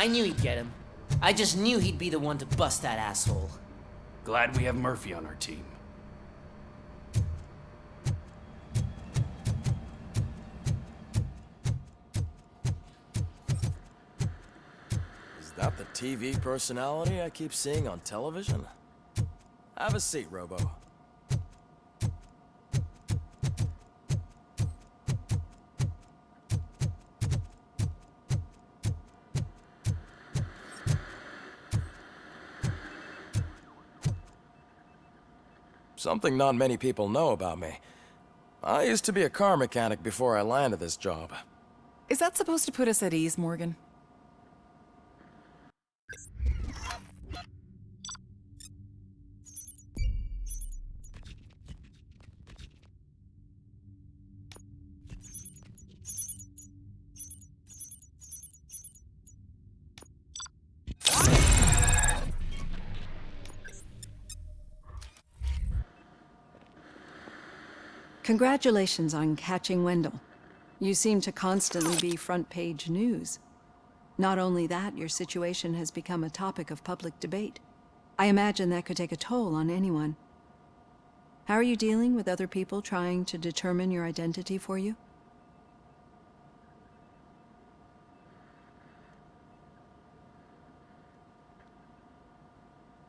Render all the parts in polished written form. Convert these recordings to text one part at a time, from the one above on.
I knew he'd get him. I just knew he'd be the one to bust that asshole. Glad we have Murphy on our team. Is that the TV personality I keep seeing on television? Have a seat, Robo. Something not many people know about me. I used to be a car mechanic before I landed this job. Is that supposed to put us at ease, Morgan? Congratulations on catching Wendell. You seem to constantly be front-page news. Not only that, your situation has become a topic of public debate. I imagine that could take a toll on anyone. How are you dealing with other people trying to determine your identity for you?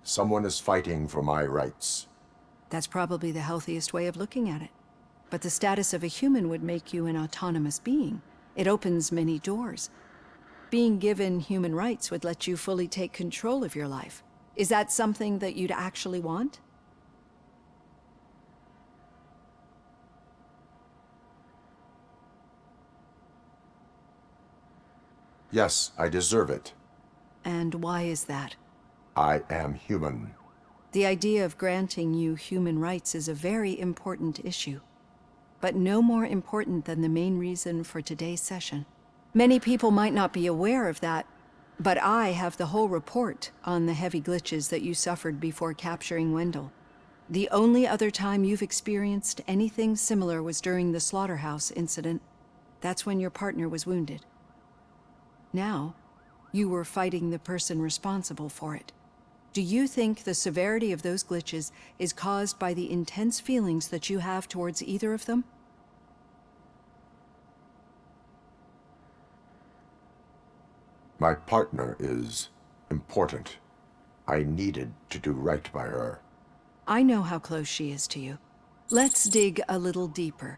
Someone is fighting for my rights. That's probably the healthiest way of looking at it. But the status of a human would make you an autonomous being. It opens many doors. Being given human rights would let you fully take control of your life. Is that something that you'd actually want? Yes, I deserve it. And why is that? I am human. The idea of granting you human rights is a very important issue, but no more important than the main reason for today's session. Many people might not be aware of that, but I have the whole report on the heavy glitches that you suffered before capturing Wendell. The only other time you've experienced anything similar was during the slaughterhouse incident. That's when your partner was wounded. Now, you were fighting the person responsible for it. Do you think the severity of those glitches is caused by the intense feelings that you have towards either of them? My partner is important. I needed to do right by her. I know how close she is to you. Let's dig a little deeper.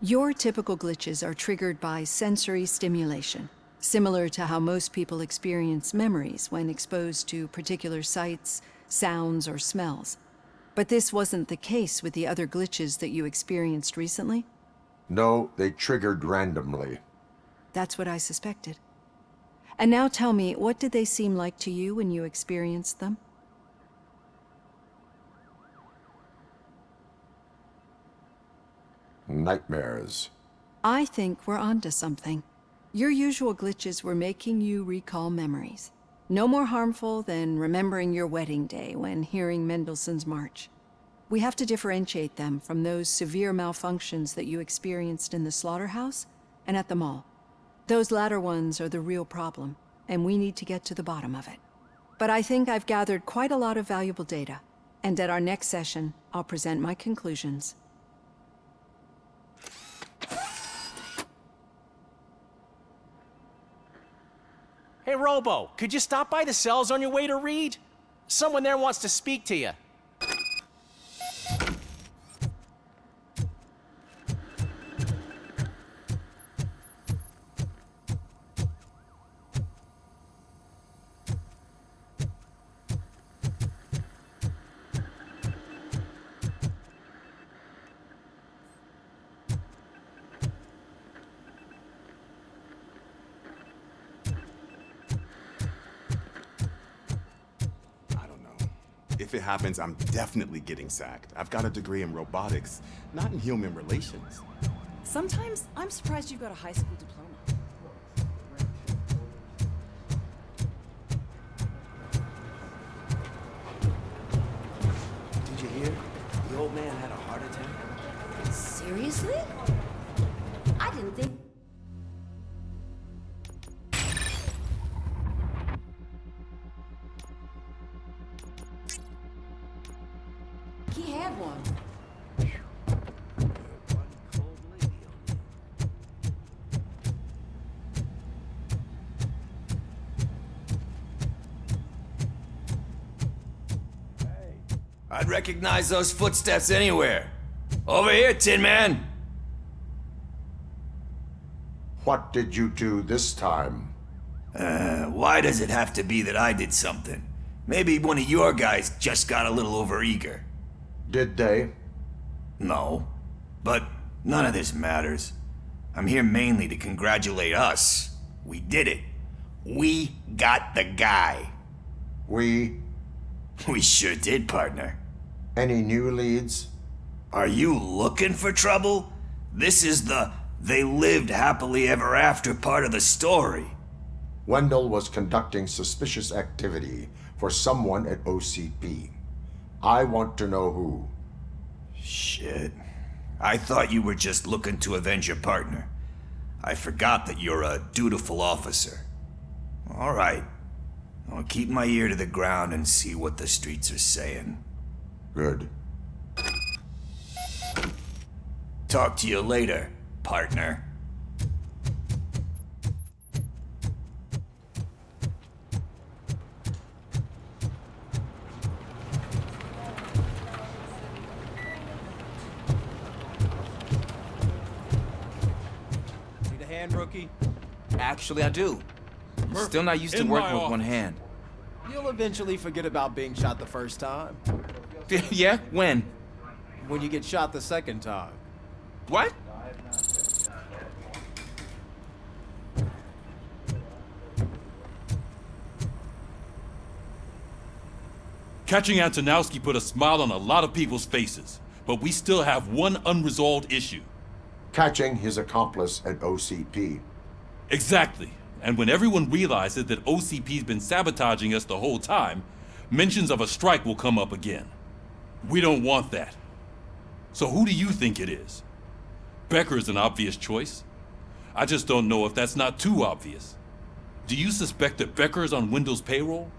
Your typical glitches are triggered by sensory stimulation, similar to how most people experience memories when exposed to particular sights, sounds, or smells. But this wasn't the case with the other glitches that you experienced recently? No, they triggered randomly. That's what I suspected. And now tell me, what did they seem like to you when you experienced them? Nightmares. I think we're onto something. Your usual glitches were making you recall memories. No more harmful than remembering your wedding day when hearing Mendelssohn's March. We have to differentiate them from those severe malfunctions that you experienced in the slaughterhouse and at the mall. Those latter ones are the real problem, and we need to get to the bottom of it. But I think I've gathered quite a lot of valuable data, and at our next session, I'll present my conclusions. Hey, Robo, could you stop by the cells on your way to Reed? Someone there wants to speak to you. If it happens, I'm definitely getting sacked. I've got a degree in robotics, not in human relations. Sometimes I'm surprised you've got a high school diploma. Did you hear? The old man had a heart attack. Seriously? I didn't think... he had one. One cold lady on I'd recognize those footsteps anywhere. Over here, Tin Man. What did you do this time? Why does it have to be that I did something? Maybe one of your guys just got a little overeager. Did they? No. But none of this matters. I'm here mainly to congratulate us. We did it. We got the guy. We? We sure did, partner. Any new leads? Are you looking for trouble? This is the they lived happily ever after part of the story. Wendell was conducting suspicious activity for someone at OCP. I want to know who. Shit. I thought you were just looking to avenge your partner. I forgot that you're a dutiful officer. All right. I'll keep my ear to the ground and see what the streets are saying. Good. Talk to you later, partner. Need a hand, rookie? Actually, I do. Still not used to working with one hand. You'll eventually forget about being shot the first time. Yeah? When? When you get shot the second time. What? Catching Antonowski put a smile on a lot of people's faces, but we still have one unresolved issue. Catching his accomplice at OCP. Exactly. And when everyone realizes that OCP's been sabotaging us the whole time, mentions of a strike will come up again. We don't want that. So who do you think it is? Becker is an obvious choice. I just don't know if that's not too obvious. Do you suspect that Becker is on Wendell's payroll?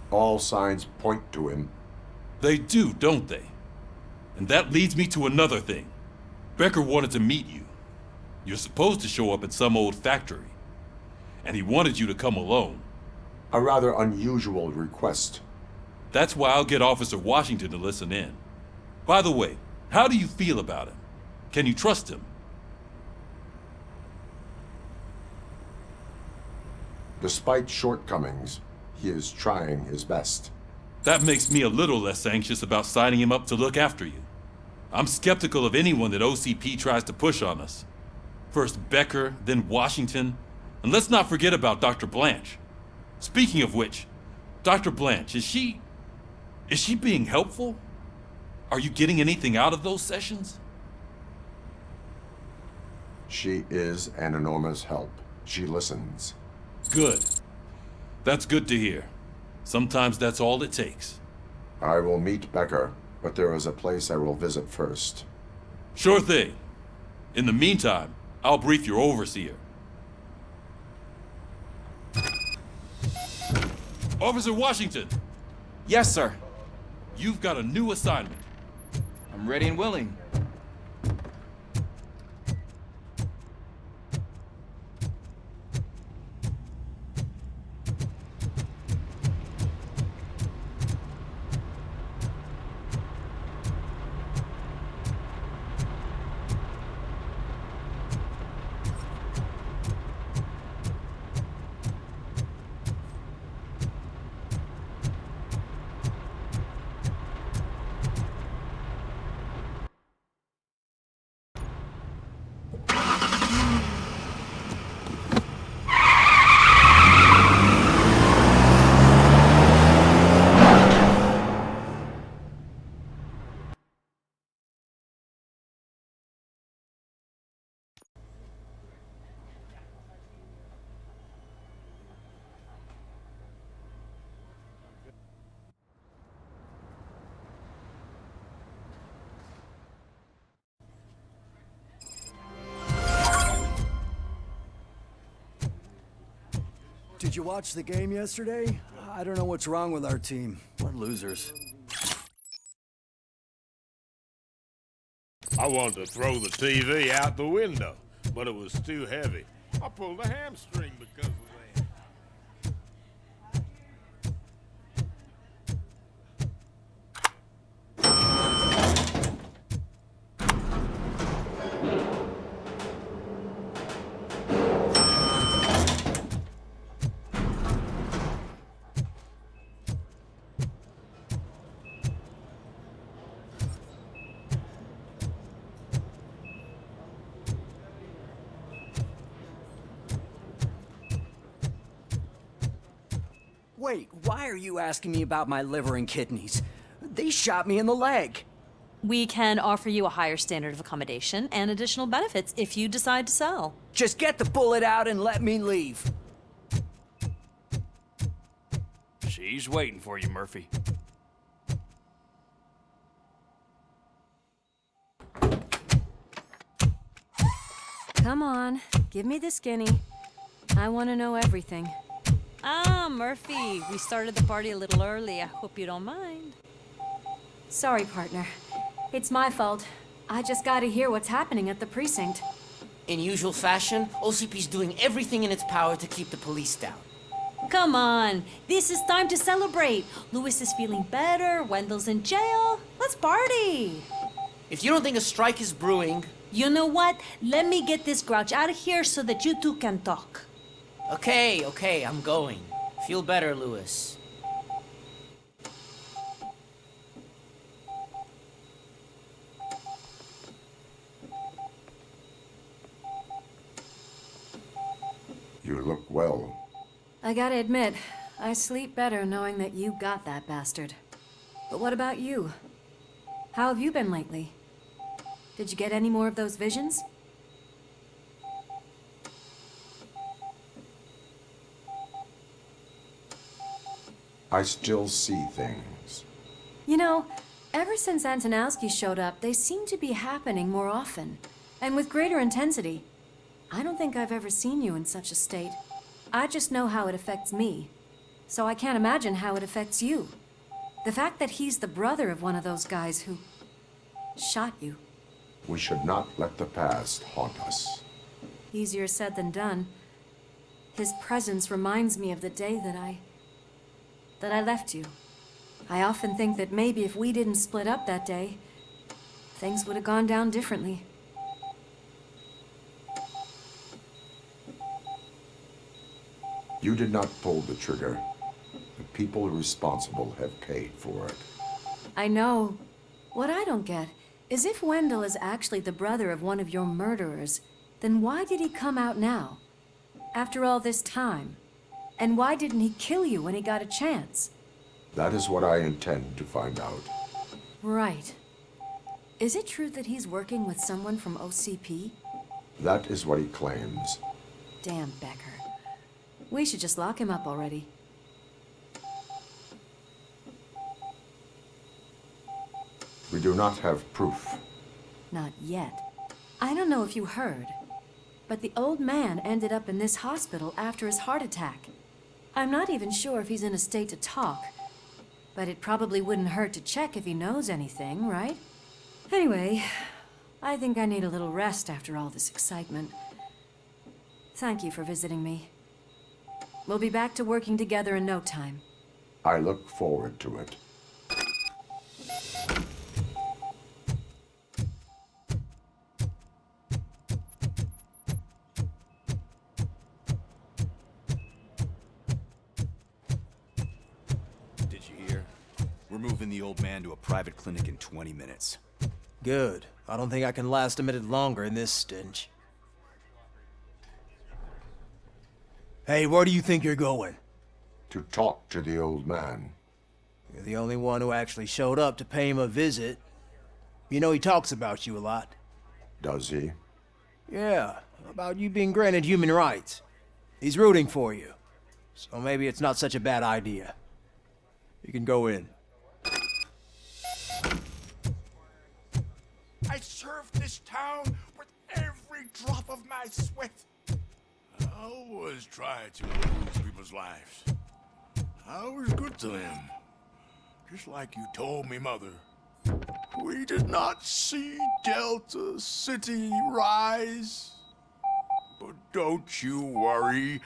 All signs point to him. They do, don't they? And that leads me to another thing. Becker wanted to meet you. You're supposed to show up at some old factory. And he wanted you to come alone. A rather unusual request. That's why I'll get Officer Washington to listen in. By the way, how do you feel about him? Can you trust him? Despite shortcomings, he is trying his best. That makes me a little less anxious about signing him up to look after you. I'm skeptical of anyone that OCP tries to push on us. First Becker, then Washington, and let's not forget about Dr. Blanche. Speaking of which, Dr. Blanche, is she being helpful? Are you getting anything out of those sessions? She is an enormous help. She listens. Good. That's good to hear. Sometimes that's all it takes. I will meet Becker, but there is a place I will visit first. Sure thing. In the meantime, I'll brief your overseer. Officer Washington! Yes, sir. You've got a new assignment. I'm ready and willing. Did you watch the game yesterday? I don't know what's wrong with our team. We're losers. I wanted to throw the TV out the window, but it was too heavy. I pulled a hamstring because of that. Wait, why are you asking me about my liver and kidneys? They shot me in the leg. We can offer you a higher standard of accommodation and additional benefits if you decide to sell. Just get the bullet out and let me leave. She's waiting for you, Murphy. Come on, give me the skinny. I want to know everything. Ah, Murphy, we started the party a little early. I hope you don't mind. Sorry, partner. It's my fault. I just gotta hear what's happening at the precinct. In usual fashion, OCP's doing everything in its power to keep the police down. Come on, this is time to celebrate. Louis is feeling better, Wendell's in jail. Let's party. If you don't think a strike is brewing... You know what? Let me get this grouch out of here so that you two can talk. Okay, I'm going. Feel better, Louis. You look well. I gotta admit, I sleep better knowing that you got that bastard. But what about you? How have you been lately? Did you get any more of those visions? I still see things. You know, ever since Antonowski showed up, they seem to be happening more often, and with greater intensity. I don't think I've ever seen you in such a state. I just know how it affects me, so I can't imagine how it affects you. The fact that he's the brother of one of those guys who shot you. We should not let the past haunt us. Easier said than done. His presence reminds me of the day that I left you. I often think that maybe if we didn't split up that day, things would have gone down differently. You did not pull the trigger. The people responsible have paid for it. I know. What I don't get is if Wendell is actually the brother of one of your murderers, then why did he come out now? After all this time? And why didn't he kill you when he got a chance? That is what I intend to find out. Right. Is it true that he's working with someone from OCP? That is what he claims. Damn Becker. We should just lock him up already. We do not have proof. Not yet. I don't know if you heard, but the old man ended up in this hospital after his heart attack. I'm not even sure if he's in a state to talk, but it probably wouldn't hurt to check if he knows anything, right? Anyway, I think I need a little rest after all this excitement. Thank you for visiting me. We'll be back to working together in no time. I look forward to it. Did you hear? We're moving the old man to a private clinic in 20 minutes. Good. I don't think I can last a minute longer in this stench. Hey, where do you think you're going? To talk to the old man. You're the only one who actually showed up to pay him a visit. You know he talks about you a lot. Does he? Yeah, about you being granted human rights. He's rooting for you. So maybe it's not such a bad idea. You can go in. I served this town with every drop of my sweat. I always try to improve people's lives. I was good to them. Just like you told me, Mother. We did not see Delta City rise. But don't you worry.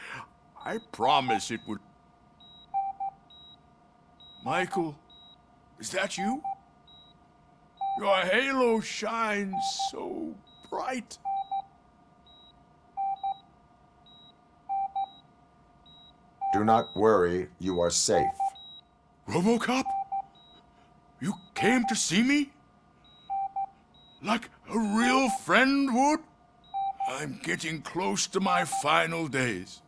I promise it would. Michael, is that you? Your halo shines so bright. Do not worry, you are safe. RoboCop? You came to see me? Like a real friend would? I'm getting close to my final days.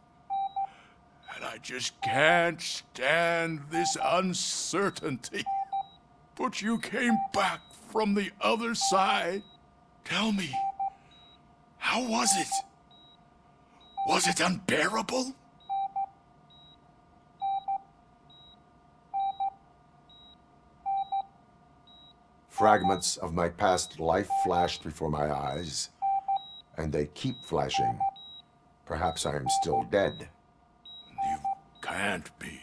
And I just can't stand this uncertainty. But you came back from the other side. Tell me, how was it? Was it unbearable? Fragments of my past life flashed before my eyes, and they keep flashing. Perhaps I am still dead. You can't be,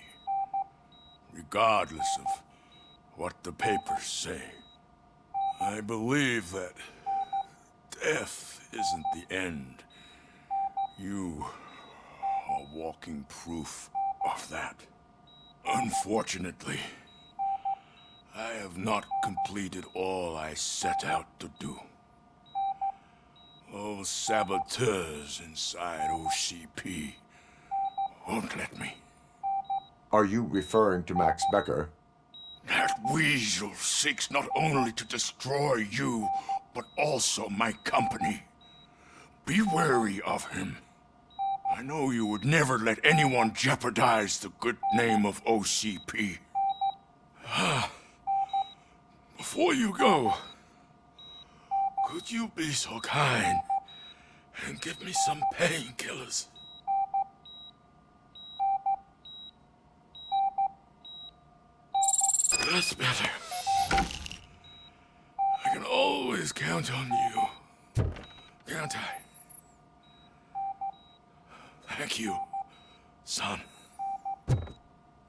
regardless of what the papers say. I believe that death isn't the end. You are walking proof of that. Unfortunately, I have not completed all I set out to do. Those saboteurs inside OCP won't let me. Are you referring to Max Becker? That weasel seeks not only to destroy you, but also my company. Be wary of him. I know you would never let anyone jeopardize the good name of OCP. Before you go, could you be so kind and give me some painkillers? That's better. I can always count on you, can't I? Thank you, son.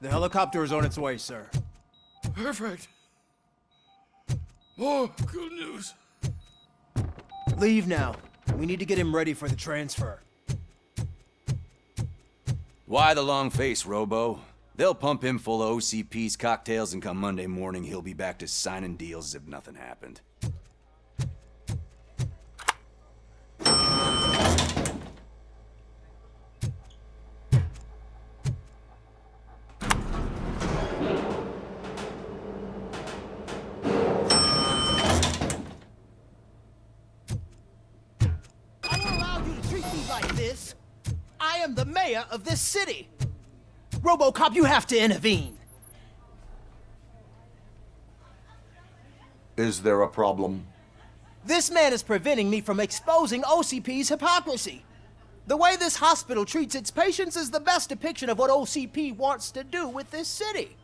The helicopter is on its way, sir. Perfect. More good news. Leave now. We need to get him ready for the transfer. Why the long face, Robo? They'll pump him full of OCP's cocktails, and come Monday morning, he'll be back to signing deals as if nothing happened. I don't allow you to treat me like this. I am the mayor of this city. RoboCop, you have to intervene. Is there a problem? This man is preventing me from exposing OCP's hypocrisy. The way this hospital treats its patients is the best depiction of what OCP wants to do with this city.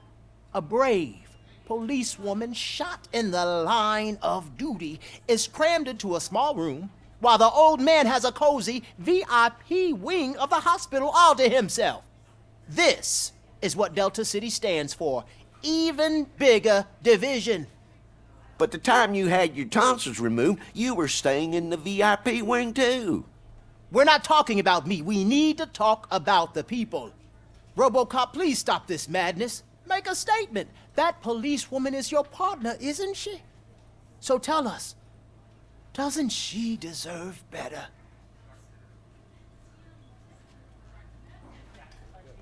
A brave policewoman shot in the line of duty is crammed into a small room, while the old man has a cozy VIP wing of the hospital all to himself. This is what Delta City stands for. Even bigger division. But the time you had your tonsils removed, you were staying in the VIP wing too. We're not talking about me. We need to talk about the people. RoboCop, please stop this madness. Make a statement. That policewoman is your partner, isn't she? So tell us, doesn't she deserve better?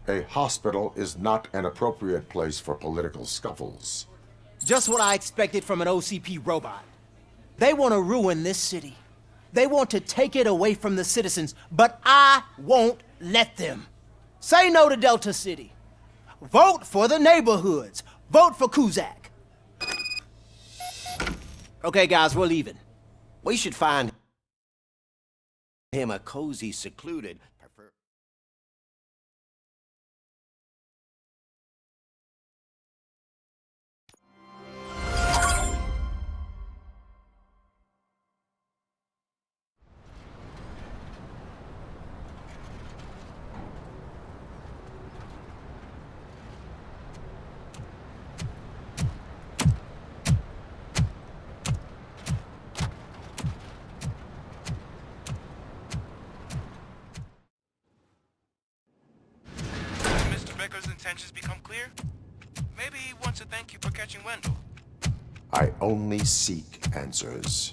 A hospital is not an appropriate place for political scuffles. Just what I expected from an OCP robot. They want to ruin this city. They want to take it away from the citizens, but I won't let them. Say no to Delta City. Vote for the neighborhoods. Vote for Kuzak. Okay, guys, we're leaving. We should find him a cozy, secluded... Becker's intentions become clear, maybe he wants to thank you for catching Wendell. I only seek answers.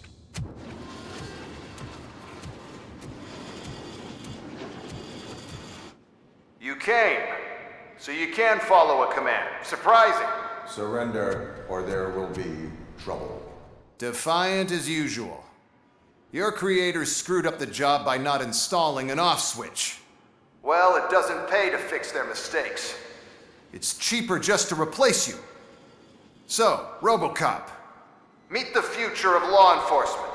You came, so you can follow a command. Surprising. Surrender, or there will be trouble. Defiant as usual. Your creators screwed up the job by not installing an off switch. Well, it doesn't pay to fix their mistakes. It's cheaper just to replace you. So, RoboCop, meet the future of law enforcement.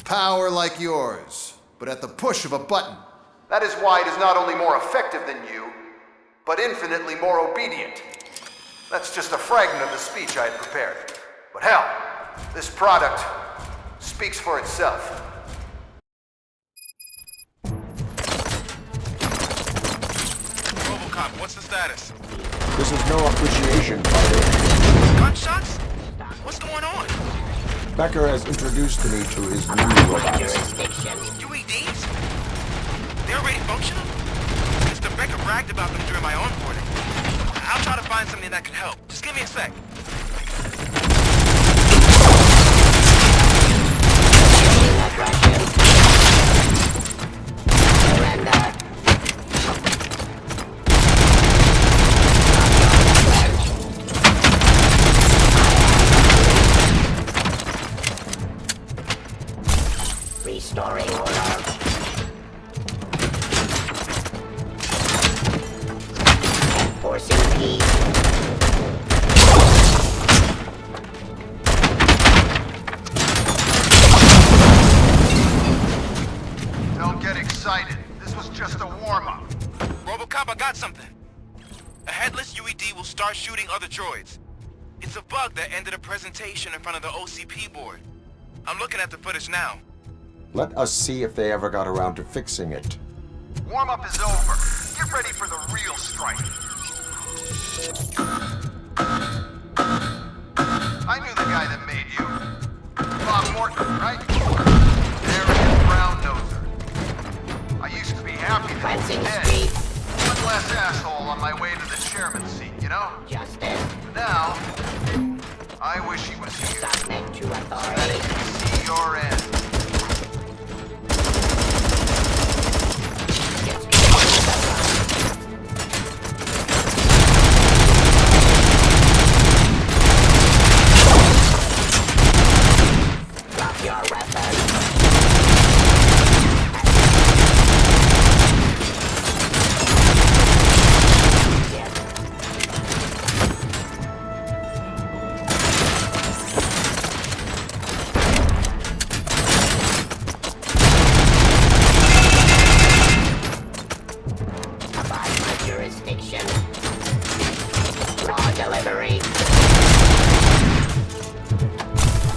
Power like yours, but at the push of a button. That is why it is not only more effective than you, but infinitely more obedient. That's just a fragment of the speech I had prepared. But hell, this product speaks for itself. RoboCop, what's the status? This is no appreciation party. Gunshots? What's going on? Becker has introduced me to his new robots. UEDs? They're already functional? Mr. Becker bragged about them during my onboarding. I'll try to find something that could help. Just give me a sec. Restoring order. Enforcing peace. Don't get excited. This was just a warm-up. RoboCop, I got something. A headless UED will start shooting other droids. It's a bug that ended a presentation in front of the OCP board. I'm looking at the footage now. Let us see if they ever got around to fixing it. Warm-up is over. Get ready for the real strike. I knew the guy that made you. Bob Morton, right? Arrogant brown noser. I used to be happy that he was dead. One less asshole on my way to the chairman's seat, you know? Justice. Now, I wish he was here. Submit to So that authority. he can see your end. Drop your weapons. Abide my jurisdiction. Raw delivery.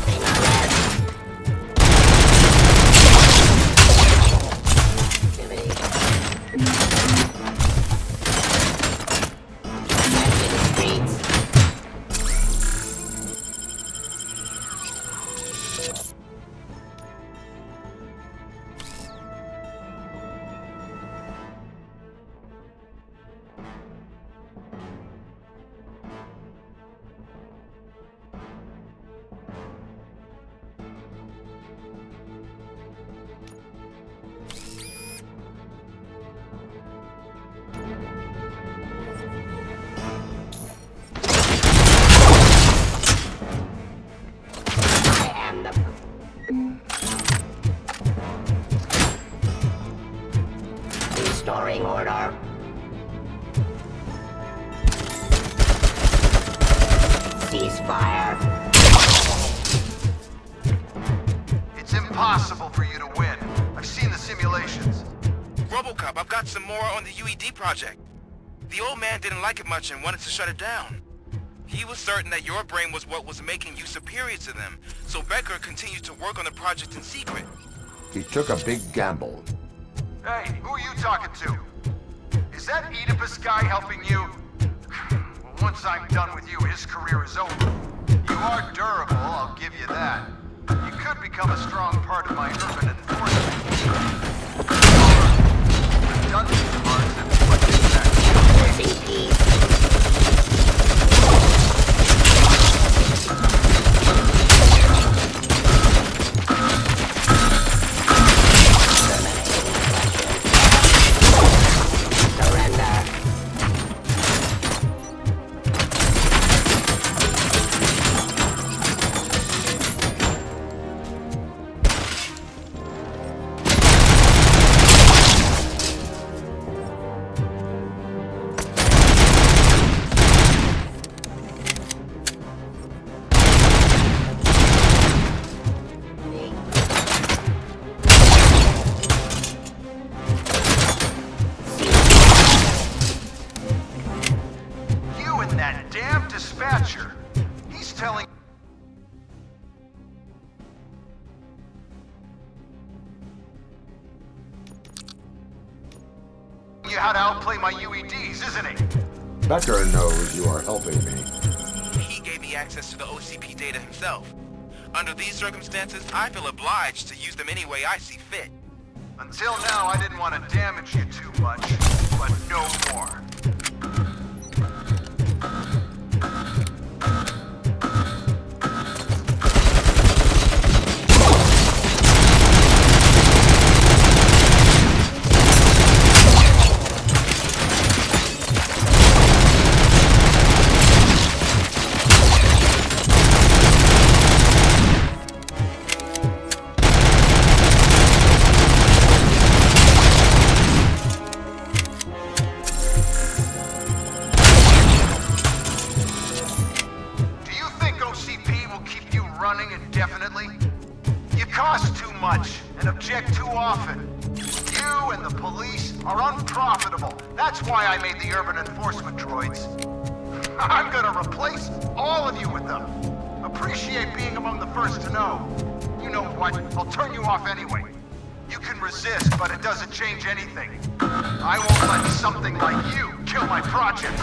Thing on red. Activity. Empty the streets. I am the... Restoring order. Ceasefire. It's impossible for you to win. I've seen the simulations. RoboCop, I've got some more on the UED project. The old man didn't like it much and wanted to shut it down. He was certain that your brain was what was making you superior to them, so Becker continued to work on the project in secret. He took a big gamble. Hey, who are you talking to? Is that Oedipus guy helping you? Well, once I'm done with you, his career is over. You are durable, that. You could become a strong part of my urban enforcement. Redundant parts and what is that? He's telling you how to outplay my UEDs, isn't he? Becker knows you are helping me. He gave me access to the OCP data himself. Under these circumstances, I feel obliged to use them any way I see fit. Until now, I didn't want to damage you too much, but no more. That's why I made the urban enforcement droids. I'm gonna replace all of you with them. Appreciate being among the first to know. You know what? I'll turn you off anyway. You can resist, but it doesn't change anything. I won't let something like you kill my project.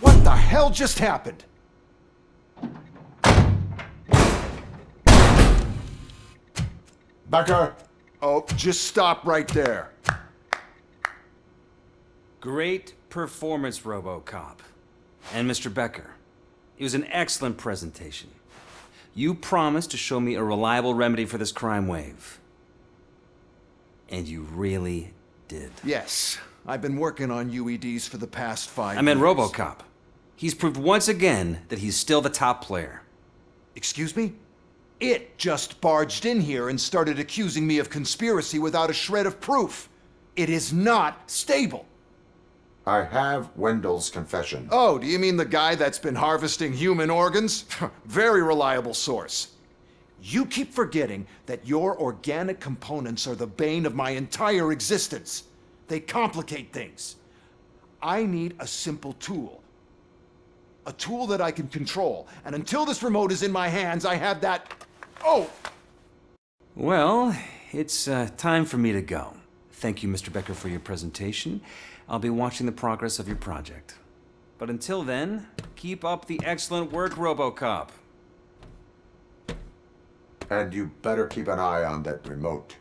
What the hell just happened? Becker! Oh, just stop right there. Great performance, RoboCop. And Mr. Becker, it was an excellent presentation. You promised to show me a reliable remedy for this crime wave. And you really did. Yes, I've been working on UEDs for the past 5 years. I meant RoboCop. He's proved once again that he's still the top player. Excuse me? It just barged in here and started accusing me of conspiracy without a shred of proof. It is not stable. I have Wendell's confession. Oh, do you mean the guy that's been harvesting human organs? Very reliable source. You keep forgetting that your organic components are the bane of my entire existence. They complicate things. I need a simple tool. A tool that I can control. And until this remote is in my hands, I have that... Oh! Well, it's time for me to go. Thank you, Mr. Becker, for your presentation. I'll be watching the progress of your project. But until then, keep up the excellent work, RoboCop. And you better keep an eye on that remote.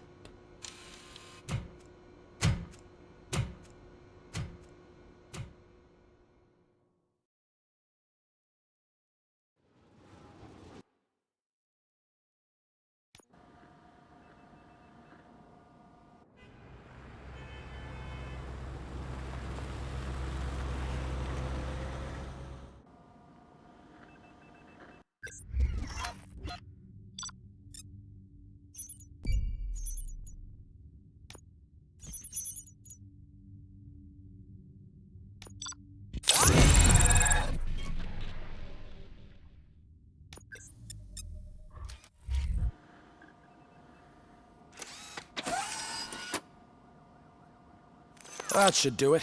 That should do it.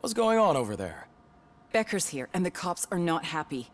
What's going on over there? Becker's here, and the cops are not happy.